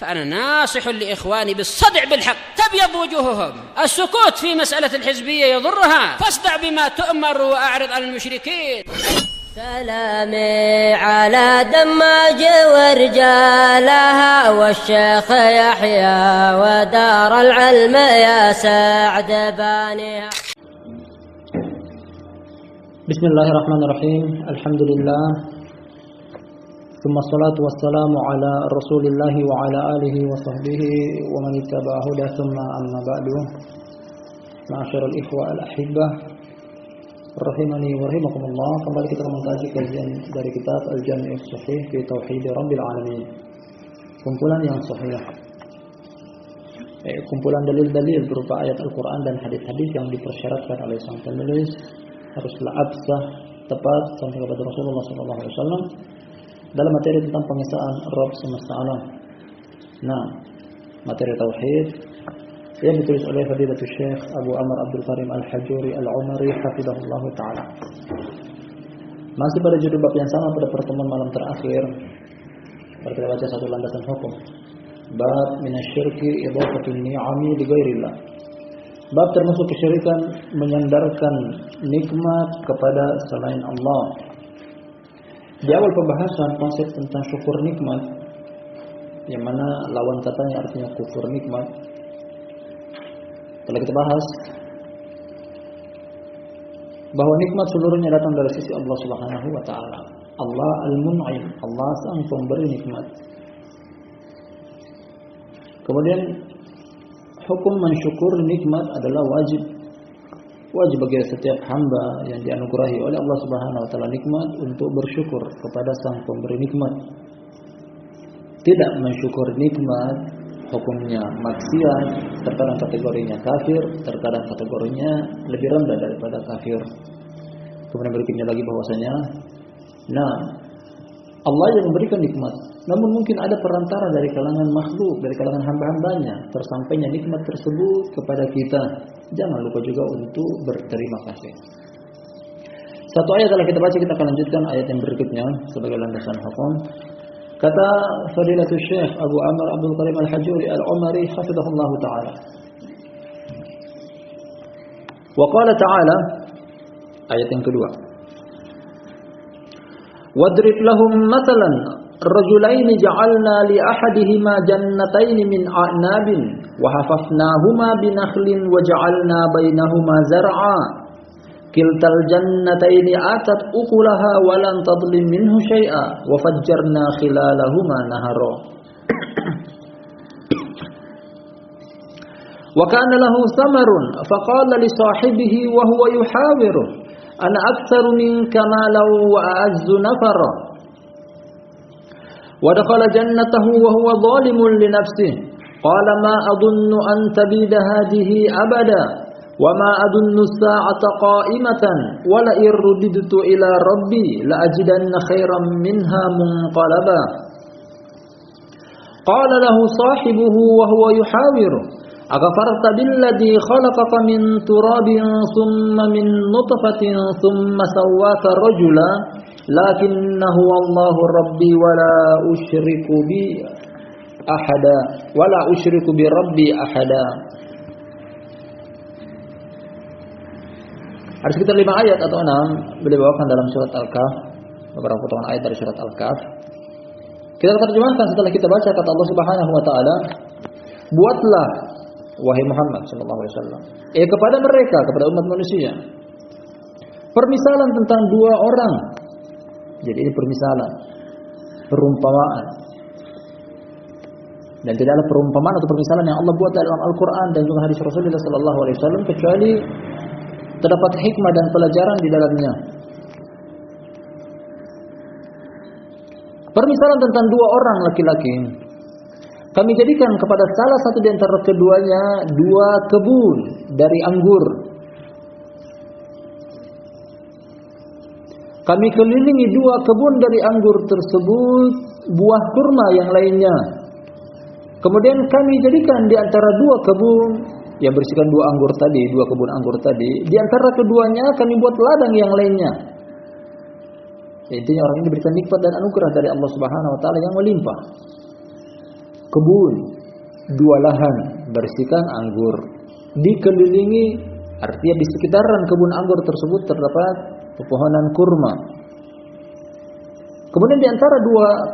فأنا ناصح لإخواني بالصدع بالحق تبيض وجوههم. السكوت في مسألة الحزبية يضرها، فاصدع بما تؤمر وأعرض عن المشركين. سلامي على دماج ورجالها والشيخ يحيى ودار العلم يا سعد بانيها. بسم الله الرحمن الرحيم. الحمد لله ثم الصلاة والسلام على رسول الله وعلى آله وصحبه ومن اتبع هداه ثم أما بعد. معاشر الإخوة الأحبة rahimani wa rahimakumullah. Kembali kita mengkaji kajian dari kitab Al-Jami' As-Sahih fi Tauhid Rabbil Alamin. Kumpulan yang sahih. Kumpulan dalil-dalil berupa ayat Al-Quran dan hadis-hadis yang dipersyaratkan oleh sang penulis haruslah absah, tepat sampai kepada Rasulullah SAW dalam materi tentang pengesaan Rabb semesta alam. Nah, materi tauhid yang ditulis oleh Fadilatul Syekh Abu Amr Abdul Karim Al-Hajuri Al-Umari hafizahullah ta'ala. Masih pada judul bab yang sama pada pertemuan malam terakhir, kita baca satu landasan hukum. Bab minasyirki idhafatun ni'ami li ghairillah. Bab termasuk kesyirikan menyandarkan nikmat kepada selain Allah. Di awal pembahasan konsep tentang syukur nikmat, yang mana lawan katanya artinya kufur nikmat, telah kita bahas bahwa nikmat seluruhnya datang dari sisi Allah Subhanahu wa taala. Allah Al-Mun'im, Allah sang pemberi nikmat. Kemudian hukum mensyukur nikmat adalah wajib bagi setiap hamba yang dianugerahi oleh Allah Subhanahu wa taala nikmat untuk bersyukur kepada sang pemberi nikmat. Tidak mensyukur nikmat hukumnya maksiat, terkadang kategorinya kafir, terkadang kategorinya lebih rendah daripada kafir. Kemudian berikutnya lagi bahwasanya Allah yang memberikan nikmat, namun mungkin ada perantara dari kalangan makhluk, dari kalangan hamba-hambanya tersampainya nikmat tersebut kepada kita. Jangan lupa juga untuk berterima kasih. Satu ayat telah kita baca, kita akan lanjutkan ayat yang berikutnya sebagai landasan hukum. Kata Fadilatul Syekh Abu Amr Abdul Karim Al-Hajuri Al-Umari hafizahullah ta'ala. Wa qala ta'ala, ayat yang kedua. Wadrib lahum mathalan rajulain ja'alna li ahadihima jannatayn min a'nabin wa hafafnahuma binakhlin wa ja'alna bainahuma zar'a. Kiltal jannataini atat ukulaha wa lan tadlim minhu syai'a wa fajjarna khilalahuma nahara. Wa kana lahu samarun faqala li sahibihi wa huwa yuhawiru ana aktsaru minka malan wa a'azzu nafara. Wa dakhala jannatahu wa huwa zalimun li nafsihi qala ma adunnu an tabida hadhihi abada wa ma adunnu as-sa'ata qa'imatan wa la irudidtu ila rabbi la ajidanna khairan minha munqalaba. Qala lahu sahibuhu wa huwa yuhawiru agafarta billadhi khalaqaka min turabin thumma min nutfatin thumma sawwaka rajula lakinnahu Allahu rabbi wa la usyriku bi ahada wa la usyriku bi rabbi ahada. Ada sekitar 5 ayat atau 6 boleh bawakan dalam surat Al-Kahf, beberapa potongan ayat dari surat Al-Kahf. Kita terjemahkan setelah kita baca kata Allah Subhanahu wa taala, buatlah wahai Muhammad sallallahu alaihi wasallam kepada mereka, kepada umat manusia, permisalan tentang 2 orang. Jadi ini permisalan, perumpamaan. Dan tidaklah perumpamaan atau permisalan yang Allah buat dalam Al-Quran dan juga hadis Rasulullah sallallahu alaihi wasallam kecuali terdapat hikmah dan pelajaran di dalamnya. Permisalan tentang 2 orang laki-laki. Kami jadikan kepada salah satu di antara keduanya 2 kebun dari anggur. Kami kelilingi 2 kebun dari anggur tersebut buah kurma yang lainnya. Kemudian kami jadikan di antara 2 kebun yang berisikan 2 anggur tadi, 2 kebun anggur tadi, di antara keduanya kami buat ladang yang lainnya. Intinya orang ini diberikan nikmat dan anugerah dari Allah Subhanahu wa taala yang melimpah. kebun, 2 lahan berisikan anggur, dikelilingi, artinya di sekitaran kebun anggur tersebut terdapat pepohonan kurma. Kemudian di antara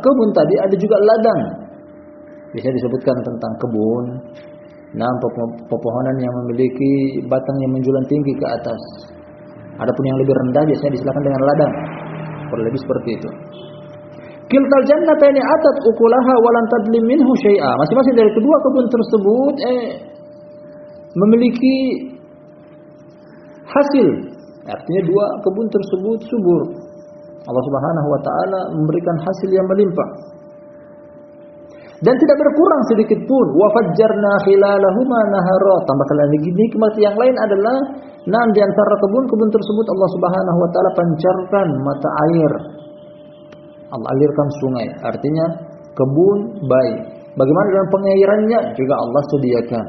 2 kebun tadi ada juga ladang. Bisa disebutkan tentang kebun, pepohonan yang memiliki batang yang menjulang tinggi ke atas. Adapun yang lebih rendah biasanya disilakan dengan ladang. Kurang lebih seperti itu. Kiltal jannataini atat ukulaha wa lam tadlim minhu syai'a. Masing-masing dari kedua kebun tersebut memiliki hasil. Artinya 2 kebun tersebut subur. Allah Subhanahu wa taala memberikan hasil yang melimpah. Dan tidak berkurang sedikit pun. Wa fajjarna khilalahuma nahara. Tambahkan lagi nikmat yang lain adalah di antara kebun-kebun tersebut Allah Subhanahu wa taala pancarkan mata air. Allah alirkan sungai. Artinya kebun baik. Bagaimana dengan pengairannya juga Allah sediakan.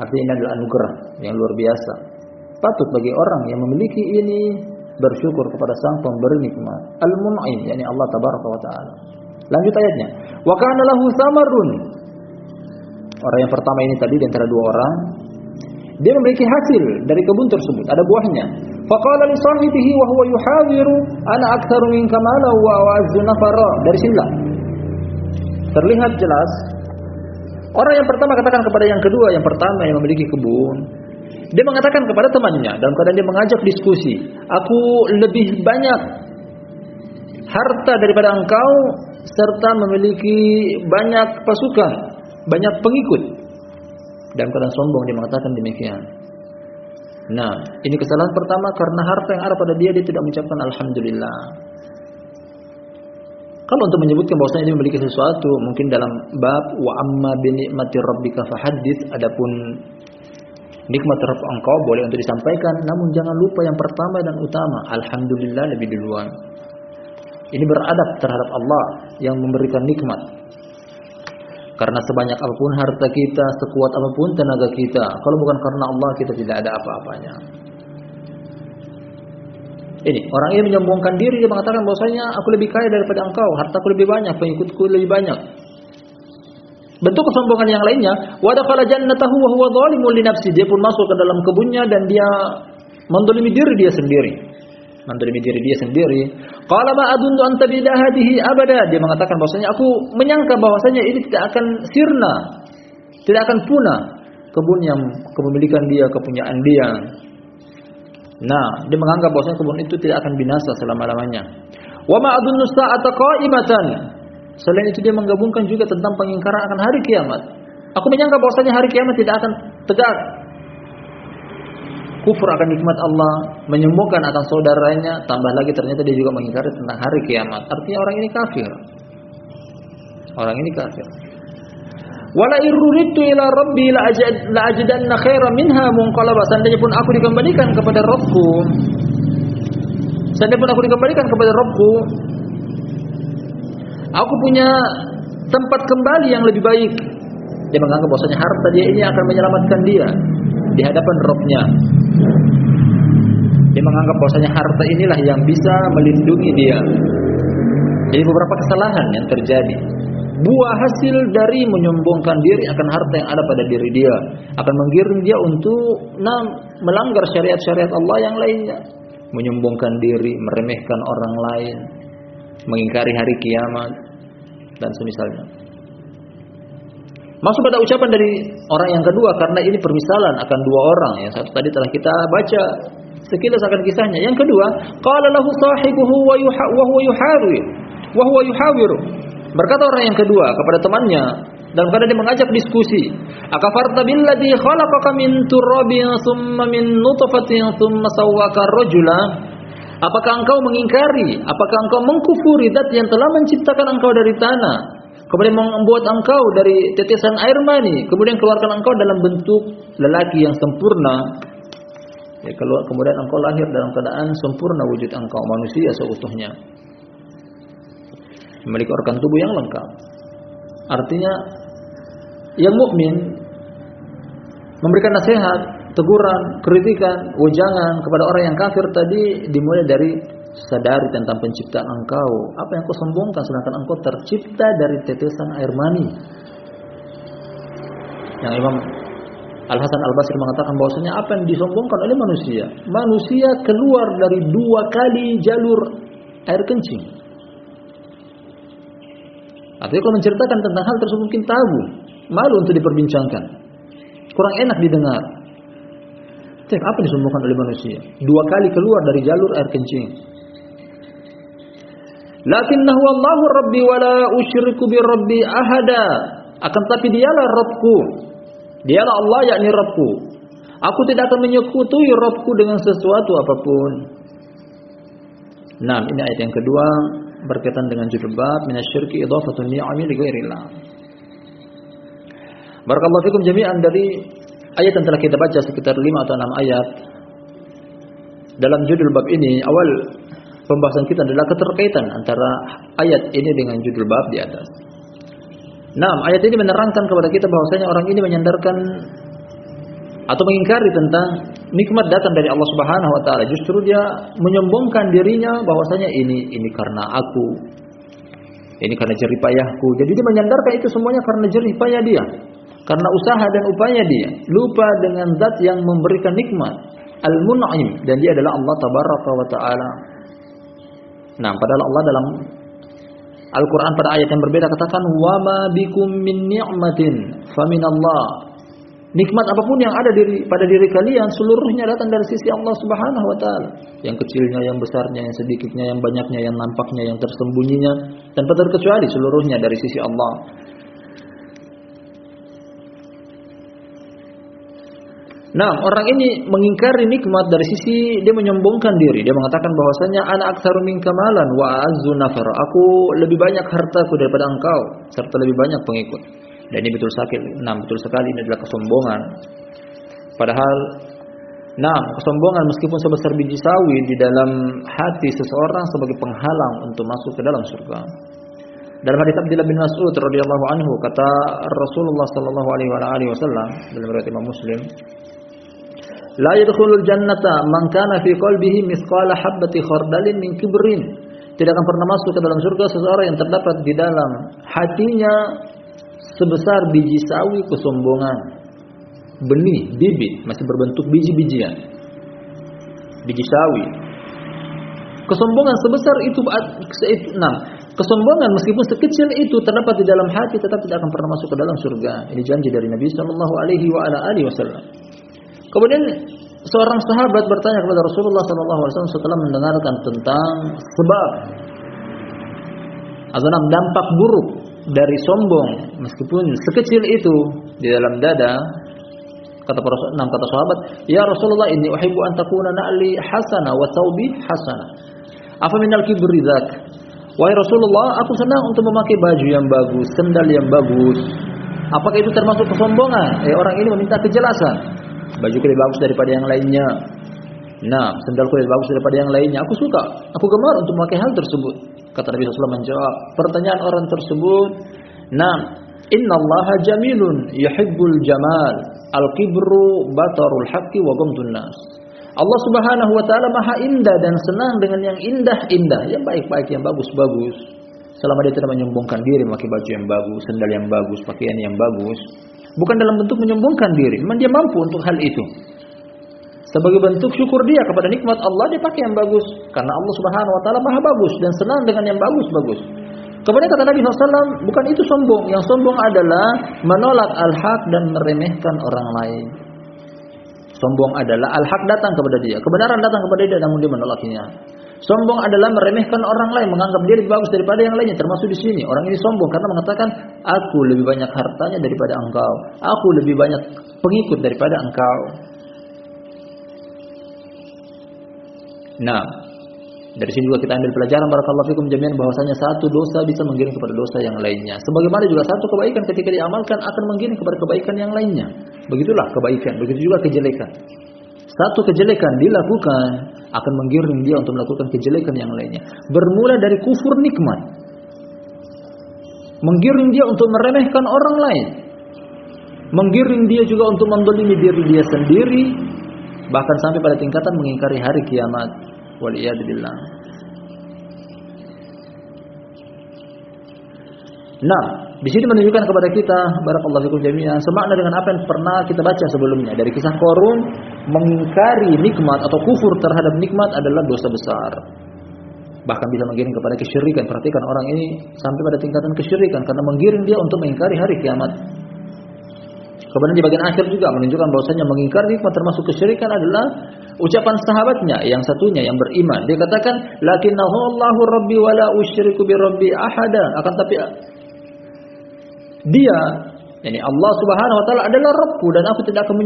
Artinya ini adalah anugerah yang luar biasa. Patut bagi orang yang memiliki ini bersyukur kepada Sang Pemberi nikmat. Al-Mun'im, yakni Allah Tabaraka wa taala. Lanjut ayatnya. Wa kana lahu samarun. Orang yang pertama ini tadi di antara 2 orang, dia memiliki hasil dari kebun tersebut, ada buahnya. Faqala li sahibihi wa huwa yuhawiru ana aktsaru minka mala wa a'azzu nafara. Dari sinilah terlihat jelas orang yang pertama katakan kepada yang kedua, yang pertama yang memiliki kebun, dia mengatakan kepada temannya dalam keadaan dia mengajak diskusi, aku lebih banyak harta daripada engkau serta memiliki banyak pasukan, banyak pengikut. Dalam keadaan sombong dia mengatakan demikian. Nah, ini kesalahan pertama karena harta yang ada pada dia tidak mengucapkan alhamdulillah. Kalau untuk menyebutkan bahwasanya dia memiliki sesuatu, mungkin dalam bab wa amma bi ni'mati rabbika fahaddits, adapun nikmat Rabb engkau boleh untuk disampaikan, namun jangan lupa yang pertama dan utama, alhamdulillah lebih duluan. Ini beradab terhadap Allah yang memberikan nikmat. Karena sebanyak apapun harta kita, sekuat apapun tenaga kita, kalau bukan karena Allah kita tidak ada apa-apanya. Ini orang ini menyombongkan diri, dia mengatakan bahwasanya aku lebih kaya daripada engkau, hartaku lebih banyak, pengikutku lebih banyak. Bentuk kesombongan yang lainnya, wa dakhala jannatahu wa huwa zalimun li nafsi, dia pun masuk ke dalam kebunnya dan dia mendolimi diri dia sendiri. Qala ma adunnu an tabida hadhihi abada, dia mengatakan bahwasanya aku menyangka bahwasanya ini tidak akan sirna, tidak akan punah kebun yang kepemilikan dia, kepunyaan dia. Nah, dia menganggap bahwasanya kebun itu tidak akan binasa selama-lamanya. Wa ma adunnu sa'ata qa'imatan. Selain itu dia menggabungkan juga tentang pengingkaran akan hari kiamat. Aku menyangka bahwasanya hari kiamat tidak akan tegak. Kufur akan nikmat Allah, menyombongkan akan saudaranya, tambah lagi ternyata dia juga mengingkari tentang hari kiamat. Artinya orang ini kafir. Wala iruritu ila rabbi la ajidanna khairan minha munqalaba. Seandainya pun aku dikembalikan kepada Rabbku, aku punya tempat kembali yang lebih baik. Dia menganggap bahwasanya harta dia ini akan menyelamatkan dia di hadapan Rabb-nya. Dia menganggap bahwasanya harta inilah yang bisa melindungi dia. Jadi beberapa kesalahan yang terjadi, buah hasil dari menyombongkan diri akan harta yang ada pada diri dia, akan menggiring dia untuk melanggar syariat-syariat Allah yang lainnya, menyombongkan diri, meremehkan orang lain, mengingkari hari kiamat dan semisalnya. Masuk pada ucapan dari orang yang kedua, karena ini permisalan akan 2 orang. Yang satu tadi telah kita baca sekilas akan kisahnya. Yang kedua, qala lahu sahibuhu wa huwa yuhawiru. Berkata orang yang kedua kepada temannya dalam keadaan dia mengajak diskusi, akafarta billadzi khalaqaka min turabin thumma min nutfatin thumma sawwaka rajula. Apakah engkau mengingkari, apakah engkau mengkufuri zat yang telah menciptakan engkau dari tanah, kemudian membuat engkau dari tetesan air mani, kemudian keluarkan engkau dalam bentuk lelaki yang sempurna. Ya, kemudian engkau lahir dalam keadaan sempurna wujud engkau, manusia seutuhnya, memiliki organ tubuh yang lengkap. Artinya yang mukmin memberikan nasihat, teguran, kritikan, wejangan kepada orang yang kafir tadi dimulai dari sadari tentang penciptaan engkau. Apa yang kau sombongkan sedangkan engkau tercipta dari tetesan air mani. Yang Imam Al-Hasan Al-Basri mengatakan bahwasanya apa yang disombongkan oleh manusia, manusia keluar dari 2 kali jalur air kencing. Artinya kalau menceritakan tentang hal tersebut mungkin tabu, malu untuk diperbincangkan, kurang enak didengar. Cek apa yang disombongkan oleh manusia? 2 kali keluar dari jalur air kencing. Lakinnahu Allahu Rabbi wa la usyriku bi Rabbi ahada. Akan tapi dialah Rabbku. Dialah Allah, yakni Rabbku. Aku tidak akan menyekutui Rabbku dengan sesuatu apapun. Nah, ini ayat yang kedua berkaitan dengan judul bab minasyirki idhafatun ni'ami li ghairillah. Barakallahu fikum jami'an. Dari ayat yang telah kita baca sekitar 5 atau 6 ayat dalam judul bab ini, awal pembahasan kita adalah keterkaitan antara ayat ini dengan judul bab di atas. Nah, ayat ini menerangkan kepada kita bahwasanya orang ini menyandarkan atau mengingkari tentang nikmat datang dari Allah Subhanahu wa taala. Justru dia menyombongkan dirinya bahwasanya ini karena aku. Ini karena jerih payahku. Jadi dia menyandarkan itu semuanya karena jerih payah dia. Karena usaha dan upaya dia. Lupa dengan zat yang memberikan nikmat, Al-Mun'im, dan dia adalah Allah Tabaraka wa taala. Nah, padahal Allah dalam Al-Quran pada ayat yang berbeda katakan wa ma bikum min ni'matin faminallah. Nikmat apapun yang ada pada diri kalian seluruhnya datang dari sisi Allah Subhanahu wa taala. Yang kecilnya, yang besarnya, yang sedikitnya, yang banyaknya, yang nampaknya, yang tersembunyinya, tanpa terkecuali seluruhnya dari sisi Allah. Nah, orang ini mengingkari nikmat dari sisi dia menyombongkan diri. Dia mengatakan bahwasanya ana aktsaru minka malan wa azzu nafar. Aku lebih banyak hartaku daripada engkau serta lebih banyak pengikut. Dan ini betul sekali ini adalah kesombongan. Padahal kesombongan meskipun sebesar biji sawi di dalam hati seseorang sebagai penghalang untuk masuk ke dalam surga. Dalam hadis Abdullah bin Mas'ud radhiyallahu anhu kata Rasulullah sallallahu alaihi wasallam dalam riwayat Imam Muslim, la yadkhulul jannata man kana fi qalbihi mithqala habbati khardalin min kibrin. Tidak akan pernah masuk ke dalam surga seseorang yang terdapat di dalam hatinya sebesar biji sawi kesombongan. Benih, bibit, masih berbentuk biji-bijian. Biji sawi. Kesombongan sebesar itu, kesombongan meskipun sekecil itu terdapat di dalam hati tetap tidak akan pernah masuk ke dalam surga. Ini janji dari Nabi sallallahu alaihi wasallam. Kemudian seorang sahabat bertanya kepada Rasulullah sallallahu alaihi wasallam setelah mendengarkan tentang sebab atau dampak buruk dari sombong meskipun sekecil itu di dalam dada. Kata sahabat, ya Rasulullah, inni uhibbu an takuna na'li hasana wa thawbi hasana. Afa minal kibri dzak? Wahai Rasulullah, aku senang untuk memakai baju yang bagus, sandal yang bagus. Apakah itu termasuk kesombongan? Orang ini meminta kejelasan. Bajuku lebih bagus daripada yang lainnya. Nah, sandalku lebih bagus daripada yang lainnya. Aku suka, aku gemar untuk memakai hal tersebut. Kata Nabi SAW menjawab pertanyaan orang tersebut. Nah, innallaha jamilun yuhibbul jamal. Al-kibru batarul haqqi wa ghamdun nas. Allah Subhanahu wa taala Maha indah dan senang dengan yang indah-indah, yang baik-baik, yang bagus-bagus. Selama dia tidak menyombongkan diri memakai baju yang bagus, sandal yang bagus, pakaian yang bagus, bukan dalam bentuk menyombongkan diri, memang dia mampu untuk hal itu. Sebagai bentuk syukur dia kepada nikmat Allah, dia pakai yang bagus karena Allah Subhanahu wa taala Maha bagus dan senang dengan yang bagus-bagus. Kemudian kata Nabi SAW, bukan itu sombong. Yang sombong adalah menolak al-haq dan meremehkan orang lain. Sombong adalah al-haq datang kepada dia, kebenaran datang kepada dia, namun dia menolaknya. Sombong adalah meremehkan orang lain, menganggap dia lebih bagus daripada yang lainnya. Termasuk di sini orang ini sombong karena mengatakan, aku lebih banyak hartanya daripada engkau, aku lebih banyak pengikut daripada engkau. Nah, dari sini juga kita ambil pelajaran barakallahu fikum jami'an bahwasanya satu dosa bisa menggiring kepada dosa yang lainnya. Sebagaimana juga satu kebaikan ketika diamalkan akan menggiring kepada kebaikan yang lainnya. Begitulah kebaikan, begitu juga kejelekan. Satu kejelekan dilakukan akan menggiring dia untuk melakukan kejelekan yang lainnya. Bermula dari kufur nikmat. Menggiring dia untuk meremehkan orang lain. Menggiring dia juga untuk mendolimi diri dia sendiri. Bahkan sampai pada tingkatan mengingkari hari kiamat. Waliyadzubillah. Nah, di sini menunjukkan kepada kita, barakallahu fikum jami'an, semakna dengan apa yang pernah kita baca sebelumnya dari kisah Qarun. Mengingkari nikmat atau kufur terhadap nikmat adalah dosa besar. Bahkan bisa menggiring kepada kesyirikan. Perhatikan orang ini sampai pada tingkatan kesyirikan karena menggiring dia untuk mengingkari hari kiamat. Kemudian di bagian akhir juga menunjukkan bahwasanya mengingkari nikmat termasuk kesyirikan adalah ucapan sahabatnya yang satunya yang beriman. Dia katakan, "Lakinnahu Allahu Rabbi wa la usyriku bi Rabbi ahada." Akan tapi dia, yakni Allah Subhanahu wa taala adalah Rabbku dan aku tidak akan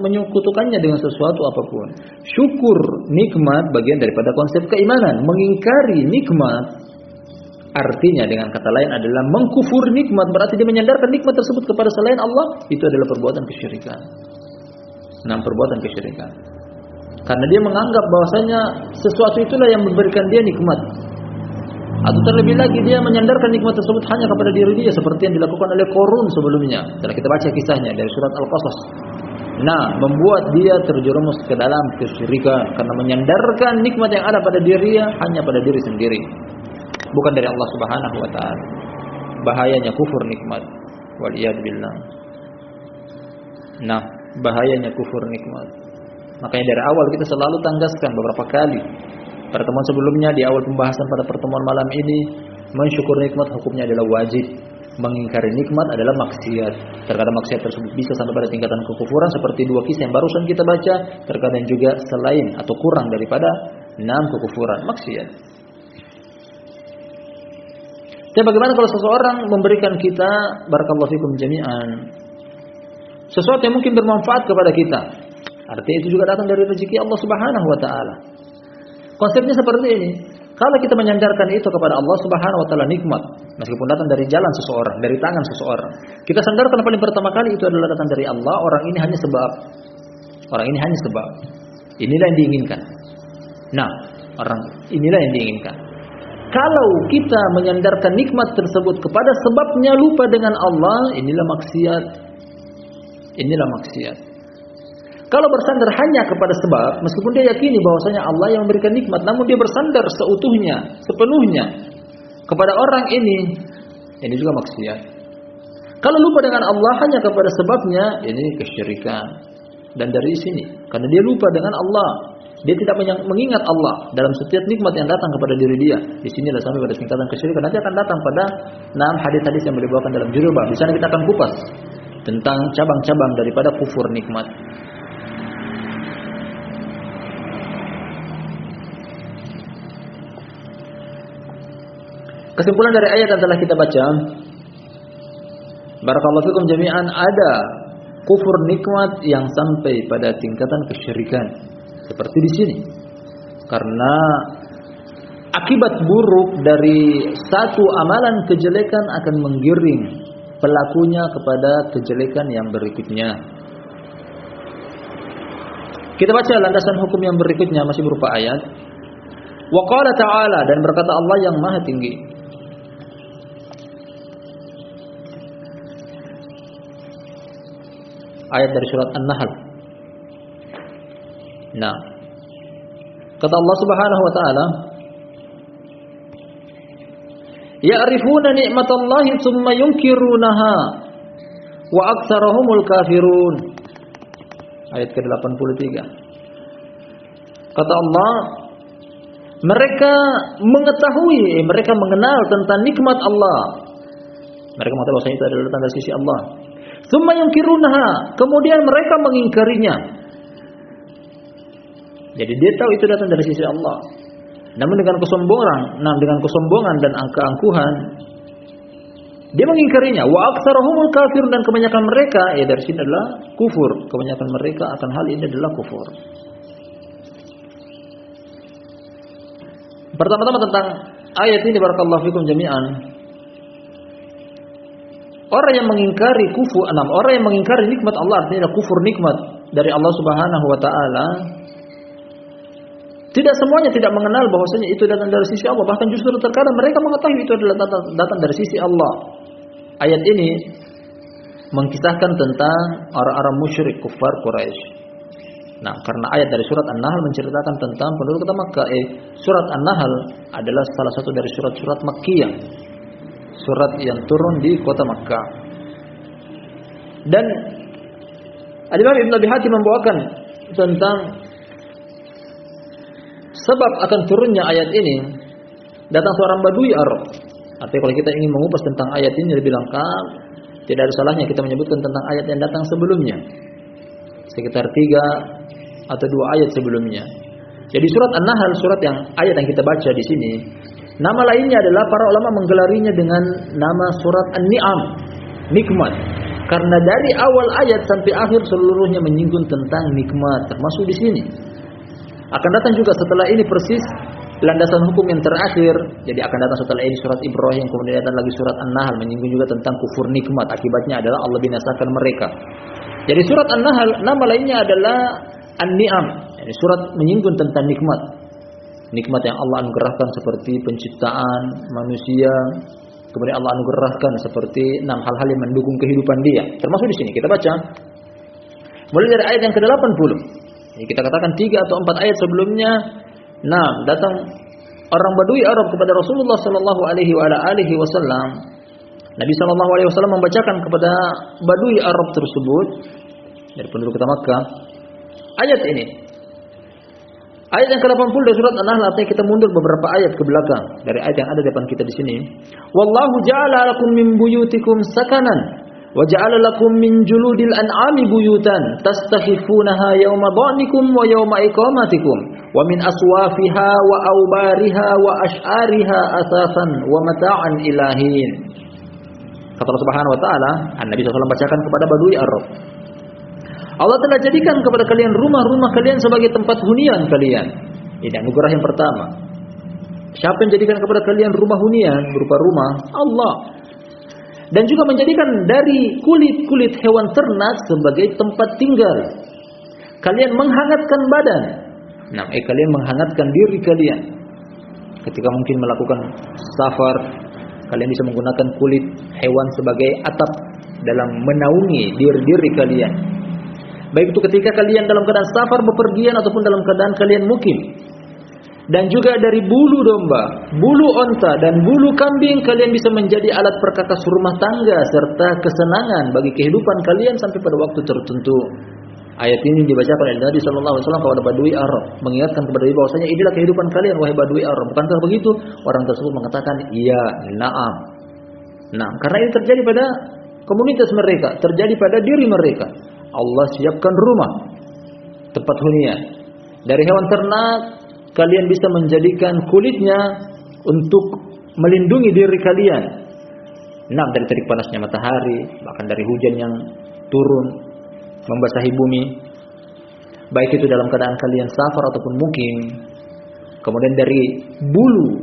menyekutukannya dengan sesuatu apapun. Syukur nikmat bagian daripada konsep keimanan. Mengingkari nikmat artinya dengan kata lain adalah mengkufur nikmat, berarti dia menyandarkan nikmat tersebut kepada selain Allah, itu adalah perbuatan kesyirikan. Nah, perbuatan kesyirikan. Karena dia menganggap bahwasanya sesuatu itulah yang memberikan dia nikmat. Atau terlebih lagi dia menyandarkan nikmat tersebut hanya kepada diri dia seperti yang dilakukan oleh Qarun sebelumnya. Telah kita baca kisahnya dari surat Al-Qasas. Nah, membuat dia terjerumus ke dalam kesyirikan karena menyandarkan nikmat yang ada pada dirinya hanya pada diri sendiri, bukan dari Allah Subhanahu wa taala. Bahayanya kufur nikmat. Waliyad billah. Nah, bahayanya kufur nikmat. Makanya dari awal kita selalu tanggaskan beberapa kali. Pertemuan sebelumnya di awal pembahasan pada pertemuan malam ini, mensyukur nikmat hukumnya adalah wajib. Mengingkari nikmat adalah maksiat. Terkadang maksiat tersebut bisa sampai pada tingkatan kekufuran seperti dua kisah yang barusan kita baca. Terkadang juga selain atau kurang daripada 6 kekufuran, maksiat. Dan bagaimana kalau seseorang memberikan kita, barakallahu fikum jami'an, sesuatu yang mungkin bermanfaat kepada kita. Artinya itu juga datang dari rezeki Allah Subhanahu wa taala. Konsepnya seperti ini. Kalau kita menyandarkan itu kepada Allah Subhanahu wa taala nikmat, meskipun datang dari jalan seseorang, dari tangan seseorang, kita sandarkan paling pertama kali itu adalah datang dari Allah, orang ini hanya sebab. Orang ini hanya sebab. Inilah yang diinginkan. Nah, orang inilah yang diinginkan. Kalau kita menyandarkan nikmat tersebut kepada sebabnya lupa dengan Allah, inilah maksiat. Inilah maksiat. Kalau bersandar hanya kepada sebab, meskipun dia yakini bahwasanya Allah yang memberikan nikmat, namun dia bersandar seutuhnya, sepenuhnya kepada orang ini juga maksiat. Kalau lupa dengan Allah hanya kepada sebabnya, ini kesyirikan. Dan dari sini, karena dia lupa dengan Allah, dia tidak mengingat Allah dalam setiap nikmat yang datang kepada diri dia. Di sinilah sampai pada tingkatan kesyirikan. Nanti akan datang pada 6 hadis-hadis yang beliau bawakan dalam judul bab. Di sana kita akan kupas tentang cabang-cabang daripada kufur nikmat. Kesimpulan dari ayat yang telah kita baca, barakallahu fikum jami'an, ada kufur nikmat yang sampai pada tingkatan kesyirikan seperti di sini. Karena akibat buruk dari satu amalan kejelekan akan menggiring pelakunya kepada kejelekan yang berikutnya. Kita baca landasan hukum yang berikutnya masih berupa ayat. Wa qala ta'ala, dan berkata Allah yang Maha Tinggi. Ayat dari surat An-Nahl. Nah, kata Allah Subhanahu wa taala, "Ya'rifuna ni'matallahi tsumma yunkirunaha wa aktsarahumul kafirun." Ayat ke-83. Kata Allah, mereka mengetahui, mereka mengenal tentang nikmat Allah. Mereka mengetahui bahwa itu adalah datang dari sisi Allah. Tsumma yunkirunaha, kemudian mereka mengingkarinya. Jadi dia tahu itu datang dari sisi Allah. Namun dengan kesombongan dan keangkuhan, dia mengingkarinya. Wa aktsarahumul kafirun, dan kebanyakan mereka, ya dari sini adalah kufur. Kebanyakan mereka akan hal ini adalah kufur. Pertama-tama tentang ayat ini, barakallahu fikum jami'an. Orang yang mengingkari orang yang mengingkari nikmat Allah, artinya kufur nikmat dari Allah Subhanahu wa taala. Tidak semuanya tidak mengenal bahwasanya itu datang dari sisi Allah, bahkan justru terkadang mereka mengetahui itu adalah datang dari sisi Allah. Ayat ini mengkisahkan tentang orang-orang musyrik kufar Quraisy. Nah, karena ayat dari surat An-Nahl menceritakan tentang penduduk kota Makkah. Surat An-Nahl adalah salah satu dari surat-surat Makkiyah. surat yang turun di kota Makkah. Dan Al-Imam Ibn Abi Hatim membawakan tentang sebab akan turunnya ayat ini. Datang seorang Badui Arab. Artinya kalau kita ingin mengupas tentang ayat ini lebih lengkap, tidak ada salahnya kita menyebutkan tentang ayat yang datang sebelumnya. Sekitar 3 atau 2 ayat sebelumnya. Jadi surat An-Nahl, surat yang ayat yang kita baca di sini, nama lainnya adalah para ulama menggelarinya dengan nama surat An-Ni'am, nikmat. Karena dari awal ayat sampai akhir seluruhnya menyinggung tentang nikmat, termasuk di sini. Akan datang juga setelah ini persis landasan hukum yang terakhir. Jadi akan datang setelah ini surat Ibrahim, kemudian datang lagi surat An-Nahl menyinggung juga tentang kufur nikmat. Akibatnya adalah Allah binasakan mereka. Jadi surat An-Nahl nama lainnya adalah An-Ni'am. Jadi surat menyinggung tentang nikmat. Nikmat yang Allah anugerahkan seperti penciptaan manusia. Kemudian Allah anugerahkan seperti 6 hal-hal yang mendukung kehidupan dia. Termasuk di sini kita baca mulai dari ayat yang ke-80. Jadi kita katakan 3 atau 4 ayat sebelumnya. Nah, datang orang Badui Arab kepada Rasulullah sallallahu alaihi wasallam. Nabi sallallahu alaihi wasallam membacakan kepada Badui Arab tersebut dari penduduk kota Makkah ayat ini. Ayat yang ke-80 dari surat An-Nahl, artinya kita mundur beberapa ayat ke belakang dari ayat yang ada di depan kita di sini. Wallahu ja'ala lakum min buyutikum sakanan wa ja'ala lakum min juludil an'ami buyutan tastakhifunaha yawma dhanikum wa yawma iqamatikum wa min aswafiha wa awbariha wa ash'ariha asasan wa mata'an ilahin. Kata Allah Subhanahu wa taala, Nabi sallallahu alaihi wasallam bacakan kepada Badui Arab. Allah telah jadikan kepada kalian rumah-rumah kalian sebagai tempat hunian kalian. Ini anugerah yang pertama. Siapa yang jadikan kepada kalian rumah hunian berupa rumah? Allah. Dan juga menjadikan dari kulit-kulit hewan ternak sebagai tempat tinggal. Kalian menghangatkan badan. Nah, kalian menghangatkan diri kalian. Ketika mungkin melakukan safar, kalian bisa menggunakan kulit hewan sebagai atap dalam menaungi diri kalian. Baik itu ketika kalian dalam keadaan safar, bepergian, ataupun dalam keadaan kalian mukim. Dan juga dari bulu domba, bulu onta, dan bulu kambing kalian bisa menjadi alat perkakas rumah tangga serta kesenangan bagi kehidupan kalian sampai pada waktu tertentu. Ayat ini dibacakan oleh Nabi sallallahu alaihi wasallam kepada Badui Arab, mengingatkan kepada dia bahwasanya inilah kehidupan kalian wahai Badui Arab. Bukankah begitu? Orang tersebut mengatakan, "Iya, na'am." Nah, karena ini terjadi pada komunitas mereka, terjadi pada diri mereka. Allah siapkan rumah, tempat hunian. Dari hewan ternak, kalian bisa menjadikan kulitnya untuk melindungi diri kalian. Nah, dari terik panasnya matahari, bahkan dari hujan yang turun membasahi bumi. Baik itu dalam keadaan kalian safar ataupun mukim. Kemudian dari bulu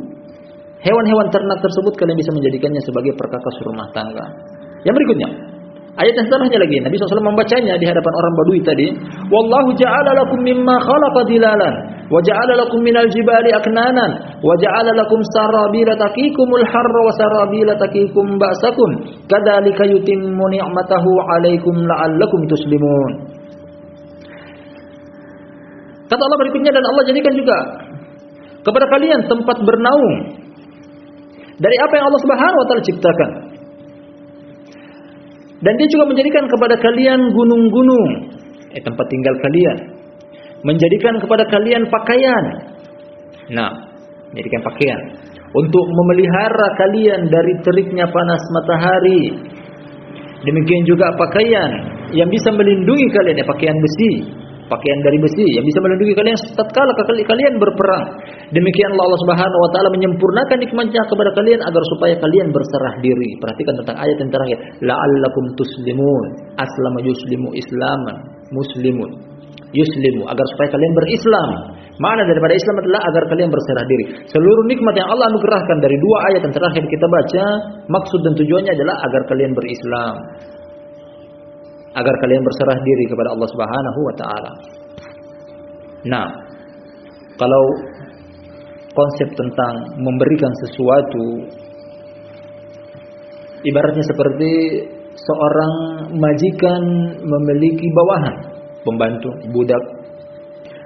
hewan-hewan ternak tersebut kalian bisa menjadikannya sebagai perkakas rumah tangga. Yang berikutnya, ayat yang setelahnya lagi, Nabi SAW membacanya di hadapan orang Badui tadi. Wallahu ja'ala lakum mimma khalaqa dilalan wa ja'ala lakum minal jibali aknanan wa ja'ala lakum sarabila taqikumul harra wa sarabila taqikum ba'sakum kadzalika yutimmu ni'matahu 'alaikum la'allakum tuslimun. Kata Allah berikutnya, dan Allah jadikan juga kepada kalian tempat bernaung dari apa yang Allah Subhanahu wa taala ciptakan. Dan dia juga menjadikan kepada kalian gunung-gunung, tempat tinggal kalian. Menjadikan kepada kalian pakaian. Nah, menjadikan pakaian untuk memelihara kalian dari teriknya panas matahari. Demikian juga pakaian yang bisa melindungi kalian, pakaian besi, pakaian dari besi yang bisa melindungi kalian tatkala kalian berperang. Demikian Allah Subhanahu wa taala menyempurnakan nikmatnya kepada kalian agar supaya kalian berserah diri. Perhatikan tentang ayat yang terakhir, la'allakum tuslimun. Aslama yuslimu islaman, muslimun yuslimu, agar supaya kalian berislam. Makna daripada Islam adalah agar kalian berserah diri. Seluruh nikmat yang Allah anugerahkan dari 2 ayat yang terakhir kita baca, maksud dan tujuannya adalah agar kalian berislam, agar kalian berserah diri kepada Allah Subhanahu wa taala. Nah, kalau konsep tentang memberikan sesuatu ibaratnya seperti seorang majikan memiliki bawahan, pembantu, budak.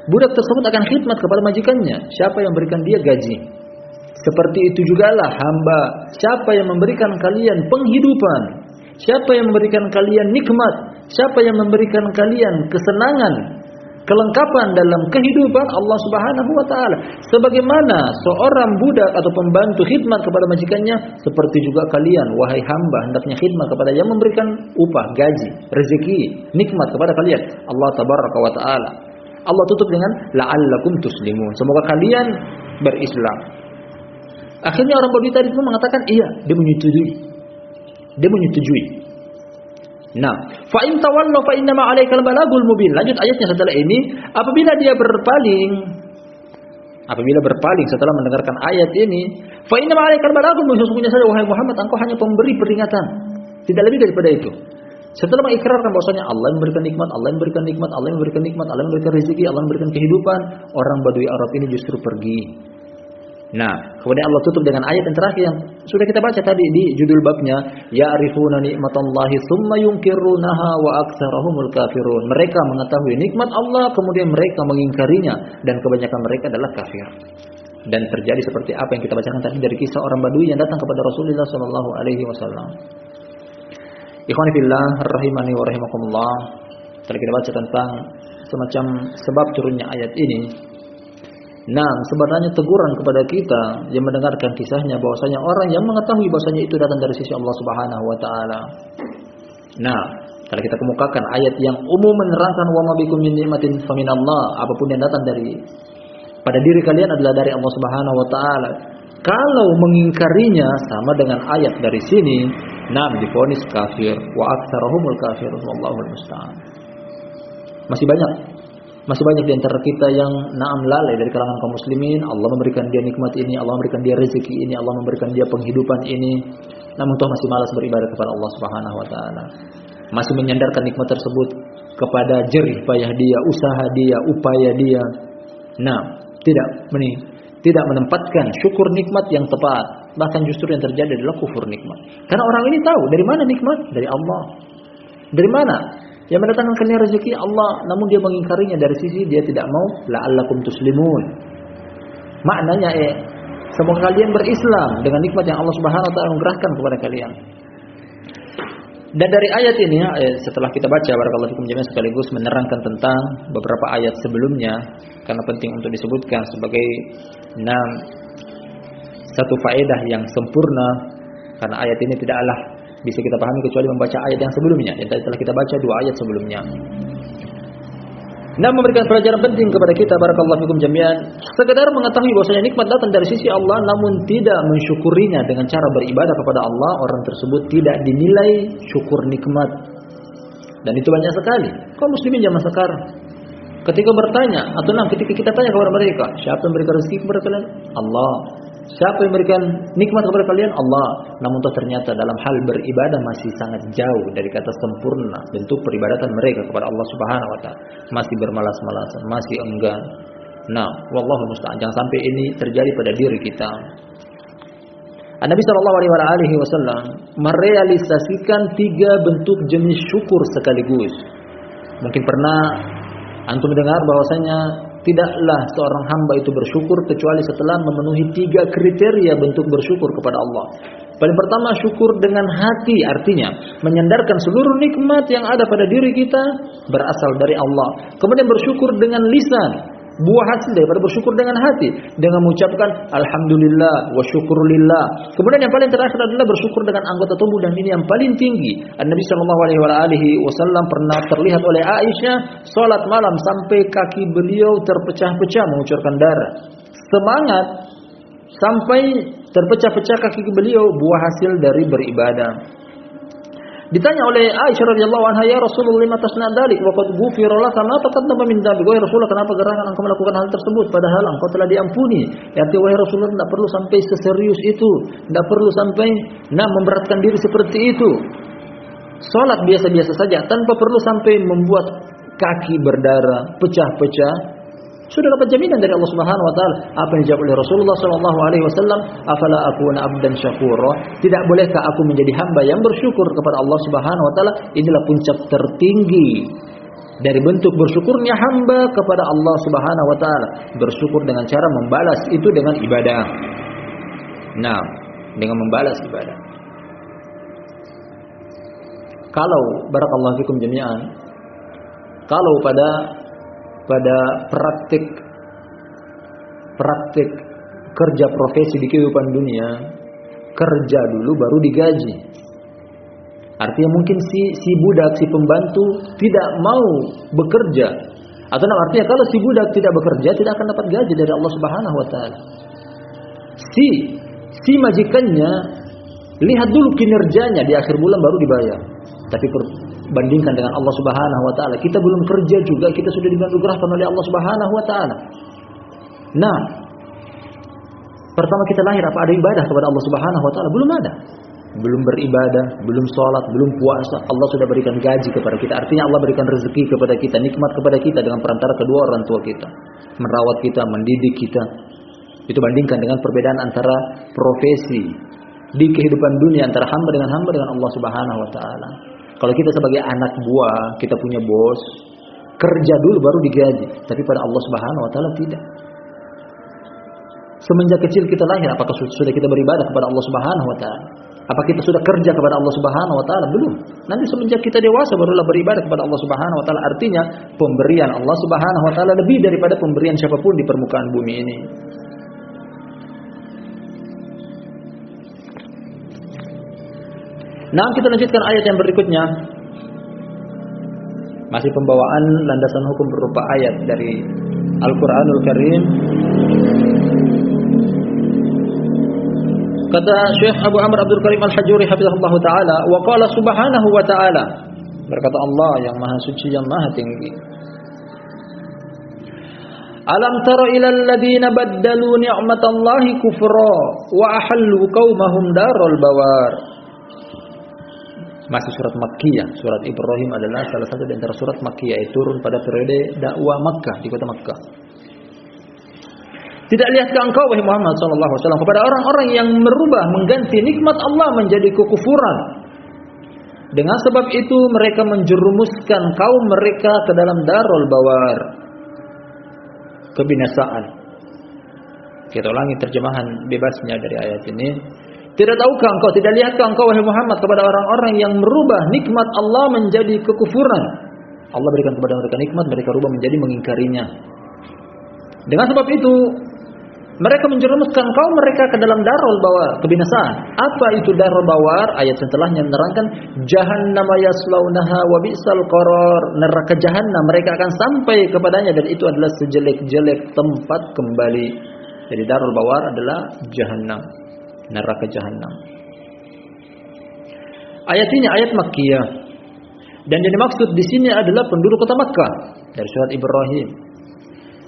Budak tersebut akan khidmat kepada majikannya. Siapa yang berikan dia gaji? seperti itu jugalah hamba. Siapa yang memberikan kalian penghidupan, siapa yang memberikan kalian nikmat, siapa yang memberikan kalian kesenangan, kelengkapan dalam kehidupan, Allah Subhanahu wa taala. Sebagaimana seorang budak atau pembantu khidmat kepada majikannya, seperti juga kalian wahai hamba hendaknya khidmat kepada yang memberikan upah, gaji, rezeki, nikmat kepada kalian. Allah tabaraka wa taala. Allah tutup dengan la'allakum tuslimun. Semoga kalian berislam. Akhirnya orang Badui tadi pun mengatakan iya, dia menyetujui. Dia menyetujui. Nah, fa in tawallu fa inna ma 'alaikal balagul mubin. Lanjut ayatnya setelah ini, apabila dia berpaling setelah mendengarkan ayat ini, fa inna ma 'alaikal balagul mubin, sesungguhnya saja wahai Muhammad engkau hanya pemberi peringatan, tidak lebih daripada itu. Setelah mengikrarkan bahwasanya Allah yang memberikan nikmat, Allah yang memberikan nikmat, Allah yang memberikan nikmat, Allah yang memberikan rezeki, Allah yang memberikan kehidupan, orang Badui Arab ini justru pergi. Nah, kemudian Allah tutup dengan ayat yang terakhir yang sudah kita baca tadi di judul babnya, ya'rifuna nikmatallahi tsumma yunkirunaha wa aktsarahumul kafirun. Mereka mengetahui nikmat Allah kemudian mereka mengingkarinya dan kebanyakan mereka adalah kafir. Dan terjadi seperti apa yang kita bacakan tadi dari kisah orang Badui yang datang kepada Rasulullah sallallahu alaihi wasallam. Ikhwani fillah rahimani wa rahimakumullah. Tadi kita baca tentang semacam sebab turunnya ayat ini. Nah, sebenarnya teguran kepada kita yang mendengarkan kisahnya bahwasanya orang yang mengetahui bahwasanya itu datang dari sisi Allah Subhanahu wa taala. Nah, kalau kita kemukakan ayat yang umum menerangkan wa ma bikum min ni'matin faminallah, apapun yang datang dari pada diri kalian adalah dari Allah Subhanahu wa taala. Kalau mengingkarinya sama dengan ayat dari sini, nah divonis kafir wa aktsarahumul kafirun wallahul musta'an. Masih banyak di antara kita yang na'am lalai dari kalangan kaum muslimin. Allah memberikan dia nikmat ini, Allah memberikan dia rezeki ini, Allah memberikan dia penghidupan ini, namun toh masih malas beribadah kepada Allah Subhanahu wa taala. Masih menyandarkan nikmat tersebut kepada jerih payah dia, usaha dia, upaya dia. Nah, tidak menempatkan syukur nikmat yang tepat. Bahkan justru yang terjadi adalah kufur nikmat. Karena orang ini tahu dari mana nikmat? Dari Allah. Dari mana? Yang mendatangkan kalian rezeki Allah, namun dia mengingkarinya dari sisi dia tidak mau la'allakum tuslimun. Maknanya semoga kalian berislam dengan nikmat yang Allah Subhanahu wa taala anugerahkan kepada kalian. Dan dari ayat ini setelah kita baca barakallahu fikum jami'an sekaligus menerangkan tentang beberapa ayat sebelumnya karena penting untuk disebutkan sebagai satu faedah yang sempurna, karena ayat ini tidaklah bisa kita pahami kecuali membaca ayat yang sebelumnya. Yang telah kita baca 2 ayat sebelumnya. Nah, memberikan pelajaran penting kepada kita barakallahu fikum jami'an, sekedar mengetahui bahwasanya nikmat datang dari sisi Allah namun tidak mensyukurinya dengan cara beribadah kepada Allah, orang tersebut tidak dinilai syukur nikmat. Dan itu banyak sekali kaum muslimin zaman sekarang. Ketika bertanya atau ketika kita tanya kepada mereka, siapa yang memberikan rezeki kepada kalian? Allah. Siapa yang memberikan nikmat kepada kalian? Allah. Namun ternyata dalam hal beribadah masih sangat jauh dari kata sempurna bentuk peribadatan mereka kepada Allah Subhanahu wa taala. Masih bermalas-malasan, masih enggan. Nah, wallahu musta'an, jangan sampai ini terjadi pada diri kita. Nabi sallallahu alaihi wasallam merealisasikan 3 bentuk jenis syukur sekaligus. Mungkin pernah antum mendengar bahwasanya tidaklah seorang hamba itu bersyukur kecuali setelah memenuhi 3 kriteria bentuk bersyukur kepada Allah. Paling pertama, syukur dengan hati, artinya menyandarkan seluruh nikmat yang ada pada diri kita berasal dari Allah. Kemudian bersyukur dengan lisan, buah hasil daripada bersyukur dengan hati, dengan mengucapkan alhamdulillah wa syukurulillah. Kemudian yang paling terakhir adalah bersyukur dengan anggota tubuh, dan ini yang paling tinggi. Nabi sallallahu alaihi wasallam pernah terlihat oleh Aisyah salat malam sampai kaki beliau terpecah-pecah mengucurkan darah. Semangat sampai terpecah-pecah kaki beliau, buah hasil dari beribadah. Ditanya oleh Aisyah radhiyallahu anha, "Ya Rasulullah, lima tasna dzalik wa qad ghufira laka ma taqaddama min dzambik?" Wahai Rasulullah, kenapa gerangan engkau melakukan hal tersebut padahal engkau telah diampuni? Artinya wahai Rasulullah, tidak perlu sampai seserius itu, tidak perlu sampai memberatkan diri seperti itu. Salat biasa-biasa saja tanpa perlu sampai membuat kaki berdarah, pecah-pecah. Sudah dapat jaminan dari Allah Subhanahu wa taala. Apa yang dijawab oleh Rasulullah sallallahu alaihi wasallam? Afala akuna abdan syakura? Tidak bolehkah aku menjadi hamba yang bersyukur kepada Allah Subhanahu wa taala? Inilah puncak tertinggi dari bentuk bersyukurnya hamba kepada Allah Subhanahu wa taala. Bersyukur dengan cara membalas itu dengan ibadah. Nah, dengan membalas ibadah. Kalau barakallahu fikum jami'an, kalau pada praktik kerja profesi di kehidupan dunia, kerja dulu baru digaji. Artinya mungkin si budak, si pembantu tidak mau bekerja. Atau artinya kalau si budak tidak bekerja tidak akan dapat gaji dari Allah Subhanahu wa taala. Si majikannya lihat dulu kinerjanya di akhir bulan baru dibayar. Tapi bandingkan dengan Allah Subhanahu wa taala, kita belum kerja juga kita sudah dianugerahkan oleh Allah Subhanahu wa taala. Nah, pertama kita lahir apa ada ibadah kepada Allah Subhanahu wa taala? Belum ada. Belum beribadah, belum sholat, belum puasa. Allah sudah berikan gaji kepada kita. Artinya Allah berikan rezeki kepada kita, nikmat kepada kita dengan perantara kedua orang tua kita, merawat kita, mendidik kita. Itu bandingkan dengan perbedaan antara profesi di kehidupan dunia antara hamba dengan Allah Subhanahu wa taala. Kalau kita sebagai anak buah, kita punya bos, kerja dulu baru digaji. Tapi pada Allah Subhanahu wa taala tidak. Semenjak kecil kita lahir, apakah sudah kita beribadah kepada Allah Subhanahu wa taala? Apa kita sudah kerja kepada Allah Subhanahu wa taala? Belum. Nanti semenjak kita dewasa barulah beribadah kepada Allah Subhanahu wa taala. Artinya pemberian Allah Subhanahu wa taala lebih daripada pemberian siapapun di permukaan bumi ini. Nah, kita lanjutkan ayat yang berikutnya. Masih pembawaan landasan hukum berupa ayat dari Al-Qur'anul Karim. Kata Syekh Abu Amr Abdul Karim Al-Hajuri hafizahullah taala, wa qala subhanahu wa ta'ala, berkata Allah yang maha suci yang maha tinggi, alam tara ilal ladina baddalu ni'matallahi kufra wa ahallu qaumahum darul bawar. Masih surat Makkiyah. Surat Ibrahim adalah salah satu di antara surat Makkiyah yang turun pada periode dakwah Makkah, di kota Makkah. Tidak lihatkah engkau wahai Muhammad sallallahu alaihi wasallam kepada orang-orang yang merubah, mengganti nikmat Allah menjadi kekufuran. Dengan sebab itu mereka menjerumuskan kaum mereka ke dalam darul bawar, kebinasaan. Kita ulangi terjemahan bebasnya dari ayat ini. Tidak tahukah engkau, tidak lihatkah engkau wahai Muhammad kepada orang-orang yang merubah nikmat Allah menjadi kekufuran. Allah berikan kepada mereka nikmat, mereka rubah menjadi mengingkarinya. Dengan sebab itu mereka menjerumuskan kaum mereka ke dalam darul bawar, kebinasaan. Apa itu darul bawar? Ayat setelahnya menerangkan jahannam yaslaunaha wa bi'sal qarar. Neraka jahannam mereka akan sampai kepadanya dan itu adalah sejelek-jelek tempat kembali. Jadi darul bawar adalah jahannam, neraka jahannam. Ayat ini ayat Makkiyah. Dan yang dimaksud di sini adalah penduduk kota Makkah dari surat Ibrahim.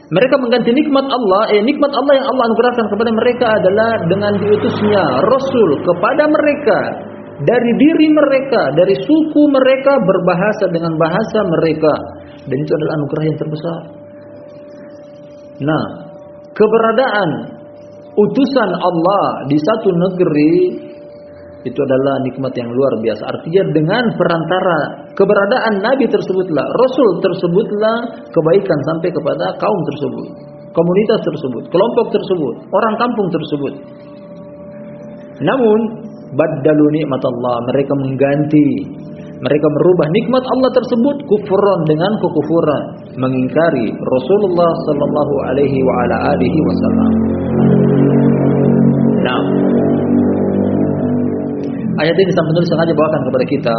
Mereka mengganti nikmat Allah, nikmat Allah yang Allah anugerahkan kepada mereka adalah dengan diutusnya Rasul kepada mereka dari diri mereka, dari suku mereka berbahasa dengan bahasa mereka, dan itu adalah anugerah yang terbesar. Nah, keberadaan utusan Allah di satu negeri itu adalah nikmat yang luar biasa. Artinya dengan perantara keberadaan Nabi tersebutlah, Rasul tersebutlah kebaikan sampai kepada kaum tersebut, komunitas tersebut, kelompok tersebut, orang kampung tersebut. Namun baddalu nikmatallah, mereka mengganti, mereka merubah nikmat Allah tersebut kufran dengan kekufuran, mengingkari Rasulullah sallallahu alaihi wa ala alihi wasallam. Nah, ayat ini sang penulis sengaja bawakan kepada kita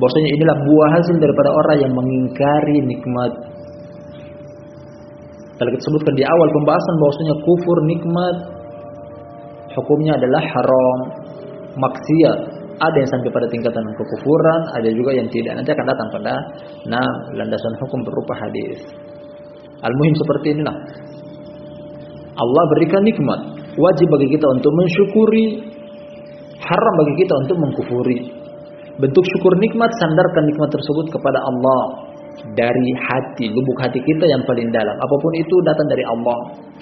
bahwasanya inilah buah hasil daripada orang yang mengingkari nikmat. Telah kita sebutkan di awal pembahasan bahwasanya kufur nikmat hukumnya adalah haram, maksiat. Ada yang sampai pada tingkatan kekufuran, ada juga yang tidak. Nanti akan datang pada landasan hukum berupa hadis. Al-muhim seperti inilah. Allah berikan nikmat, wajib bagi kita untuk mensyukuri, haram bagi kita untuk mengkufuri. Bentuk syukur nikmat, sandarkan nikmat tersebut kepada Allah dari hati, lubuk hati kita yang paling dalam. Apapun itu datang dari Allah.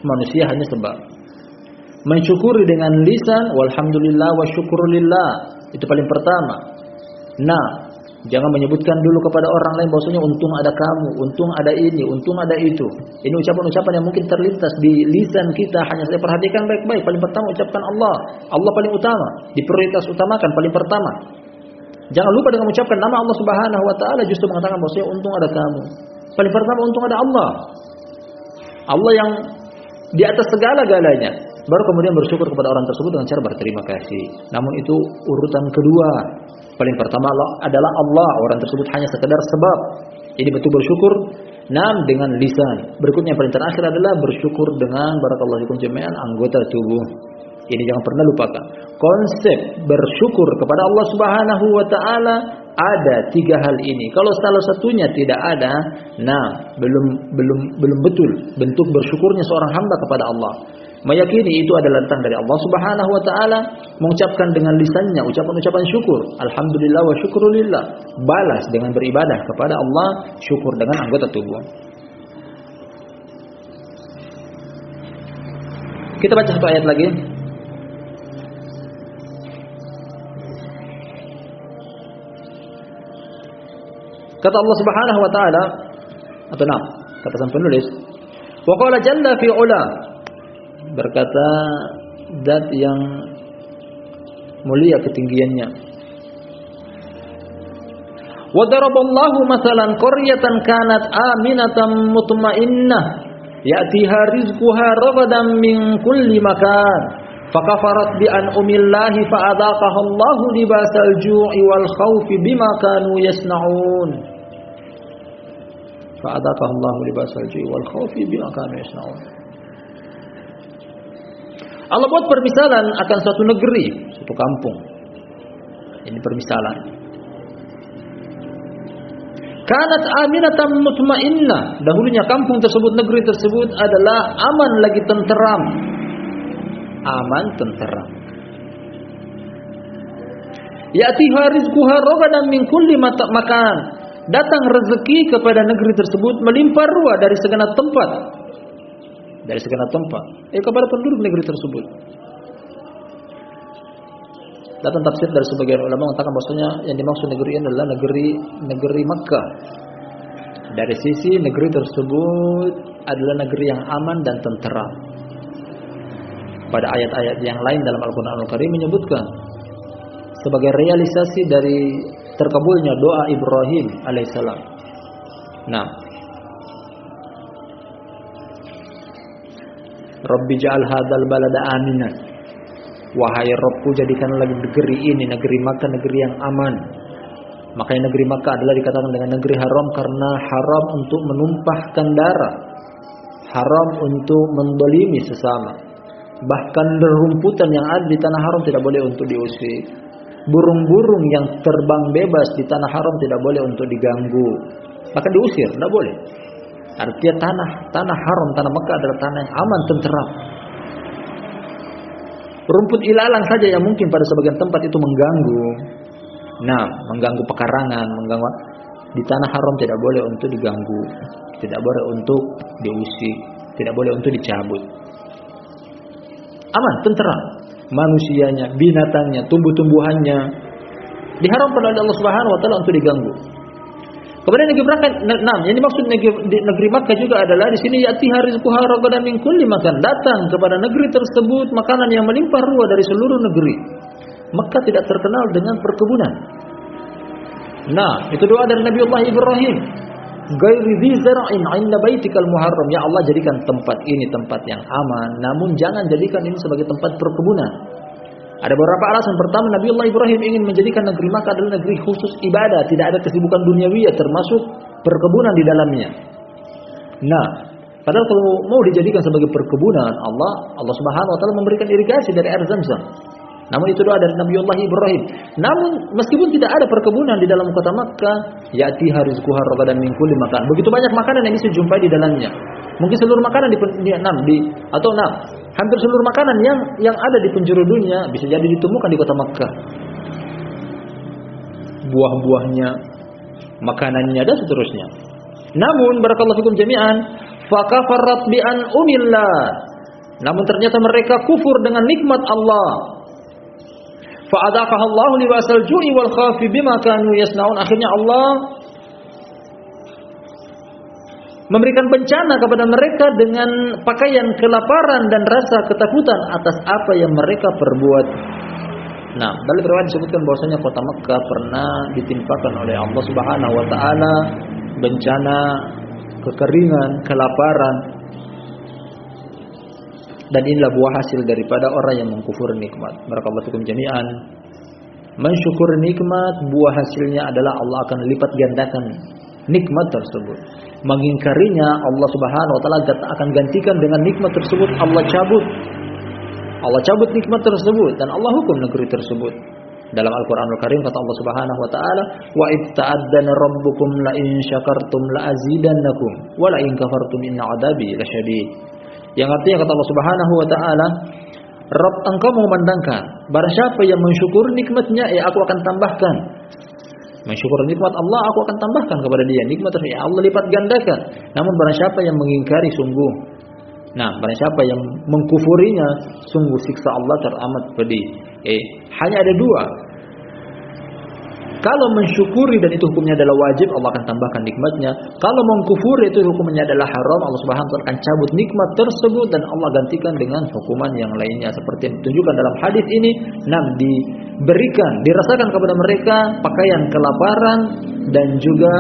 Manusia hanya sebab. Mensyukuri dengan lisan, walhamdulillah wa syukurulillah. Itu paling pertama. Nah, Jangan menyebutkan dulu kepada orang lain bahwasanya untung ada kamu, untung ada ini, untung ada itu. Ini ucapan-ucapan yang mungkin terlintas di lisan kita. Hanya saya perhatikan baik-baik. Paling pertama ucapkan Allah. Allah paling utama, diprioritas utamakan paling pertama. Jangan lupa dengan mengucapkan nama Allah Subhanahu wa taala, justru mengatakan bahwasanya untung ada kamu. Paling pertama untung ada Allah. Allah yang di atas segala-galanya. Baru kemudian bersyukur kepada orang tersebut dengan cara berterima kasih. Namun itu urutan kedua. Paling pertama adalah Allah. Orang tersebut hanya sekedar sebab. Ini betul bersyukur. Dengan lisan. Berikutnya yang paling terakhir adalah bersyukur dengan barakallahu fikum jami'an anggota tubuh. Ini jangan pernah lupakan. Konsep bersyukur kepada Allah Subhanahu wa taala ada 3 hal ini. Kalau salah satunya tidak ada, belum betul bentuk bersyukurnya seorang hamba kepada Allah. Meyakini itu adalah datang dari Allah Subhanahu wa taala, mengucapkan dengan lisannya ucapan-ucapan syukur, alhamdulillah wa syukrulillah, balas dengan beribadah kepada Allah, syukur dengan anggota tubuh. Kita baca satu ayat lagi. Kata Allah Subhanahu wa taala, atau kata sang penulis, wa qala jalla fi ula, berkata zat yang mulia ketinggiannya, wa daraballahu masalan qaryatan kanat aminatan mutmainnah ya'tiha rizquha ragadan min kulli makan fakafarat bi an'amillahi fa'adaqaha Allahu libasal ju'i wal khaufi bima kanu yasna'un. Fa'adaqaha Allahu libasal ju'i wal khaufi bima kanu yasna'un. Allah buat permisalan akan suatu negeri, suatu kampung. Ini permisalan. Kanat aminatan mutmainnah. Dahulunya kampung tersebut, negeri tersebut adalah aman lagi tenteram. Aman tenteram. Ya'tiha rizquha ragadan min kulli makan. Datang rezeki kepada negeri tersebut melimpah ruah dari segenap tempat. Dari segenap tempat. Kepada penduduk negeri tersebut. Datang tafsir dari sebagian ulama mengatakan bahwasanya yang dimaksud negeri ini adalah negeri Makkah. Dari sisi negeri tersebut adalah negeri yang aman dan tenteram. Pada ayat-ayat yang lain dalam Al-Qur'an Al-Karim menyebutkan sebagai realisasi dari terkabulnya doa Ibrahim alaihissalam. Rabbi ja'al hadzal balada aminan. Wahai Rabbku, jadikanlah negeri ini, negeri Makkah, negeri yang aman. Makanya negeri Makkah adalah dikatakan dengan negeri haram karena haram untuk menumpahkan darah, haram untuk mendolimi sesama. Bahkan rumputan yang ada di tanah haram tidak boleh untuk diusir. Burung-burung yang terbang bebas di tanah haram tidak boleh untuk diganggu. Bahkan diusir, tidak boleh. Artinya tanah haram, tanah Makkah adalah tanah yang aman, tenteram. Rumput ilalang saja yang mungkin pada sebagian tempat itu mengganggu. Mengganggu pekarangan, mengganggu. Di tanah haram tidak boleh untuk diganggu, tidak boleh untuk diusir, tidak boleh untuk dicabut. Aman, tenteram. Manusianya, binatangnya, tumbuh-tumbuhannya diharamkan oleh Allah Subhanahu wa taala untuk diganggu. Kemudian negeri Makkah, yang dimaksud negeri Makkah juga adalah di sini ya'tiha rizquha ragadan min kulli makan. Datang kepada negeri tersebut makanan yang melimpah ruah dari seluruh negeri. Makkah tidak terkenal dengan perkebunan. Itu doa dari Nabi Allah Ibrahim. Ghairi dzi zar'in 'inda baitikal muharram. Ya Allah, jadikan tempat ini tempat yang aman, namun jangan jadikan ini sebagai tempat perkebunan. Ada beberapa alasan. Pertama, Nabi Allah Ibrahim ingin menjadikan negeri Makkah adalah negeri khusus ibadah, tidak ada kesibukan duniawiyah termasuk perkebunan di dalamnya. Padahal kalau mau dijadikan sebagai perkebunan, Allah Subhanahu wa taala memberikan irigasi dari air Zamzam. Namun itu doa dari Nabi Allah Ibrahim. Namun meskipun tidak ada perkebunan di dalam kota Makkah, ya'tiha rizquha ragadan min kulli makan. Begitu banyak makanan yang bisa dijumpai di dalamnya. Mungkin seluruh makanan hampir seluruh makanan yang ada di penjuru dunia bisa jadi ditemukan di kota Makkah. Buah-buahnya, makanannya dan seterusnya. Namun barakallahu fikum jami'an, fakafarat bi an'amillah. Namun ternyata mereka kufur dengan nikmat Allah. Fa'adaqaha Allah libasal ju'i wal khawfi bima kanu yasnaun. Akhirnya Allah memberikan bencana kepada mereka dengan pakaian kelaparan dan rasa ketakutan atas apa yang mereka perbuat. Nah, dalam riwayat disebutkan bahwasanya kota Mekkah pernah ditimpakan oleh Allah Subhanahu wa taala bencana kekeringan, kelaparan. Dan inilah buah hasil daripada orang yang mengkufur nikmat. Barakallahu fikum jami'an. Mensyukur nikmat, buah hasilnya adalah Allah akan lipat gandakan nikmat tersebut. Mengingkarinya, Allah Subhanahu wa taala akan gantikan dengan nikmat tersebut Allah cabut. Allah cabut nikmat tersebut dan Allah hukum negeri tersebut. Dalam Al-Qur'anul Karim kata Allah Subhanahu wa taala, "Wa itta'addana rabbukum la in syakartum la azidannakum wa la in kafartum inna 'adzabi lasyadid." Yang artinya kata Allah Subhanahu wa taala, Rabb engkau mengumandangkan, barang siapa yang mensyukuri nikmatnya, aku akan tambahkan. Mensyukur nikmat Allah, aku akan tambahkan kepada dia nikmat tersebut, Allah lipat gandakan. Namun barang siapa yang mengingkari sungguh, barang siapa yang mengkufurinya, sungguh siksa Allah teramat pedih. Hanya ada dua. Kalau mensyukuri dan itu hukumnya adalah wajib, Allah akan tambahkan nikmatnya. Kalau mengkufuri itu hukumnya adalah haram, Allah Subhanahu wa taala akan cabut nikmat tersebut dan Allah gantikan dengan hukuman yang lainnya seperti yang ditunjukkan dalam hadis ini. Diberikan, dirasakan kepada mereka pakaian kelaparan dan juga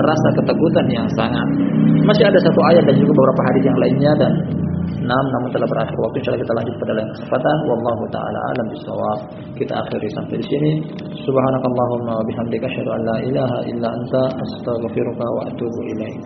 rasa ketakutan yang sangat. Masih ada satu ayat dan juga beberapa hadis yang lainnya dan namun telah berakhir waktu. Insyaallah kita lanjut pada lain kesempatan. Wallahu taala alam bisawab. Kita akhiri sampai di sini. Subhanakallahumma wa bihamdika asyhadu an la ilaha illa anta astaghfiruka wa atubu ilaik.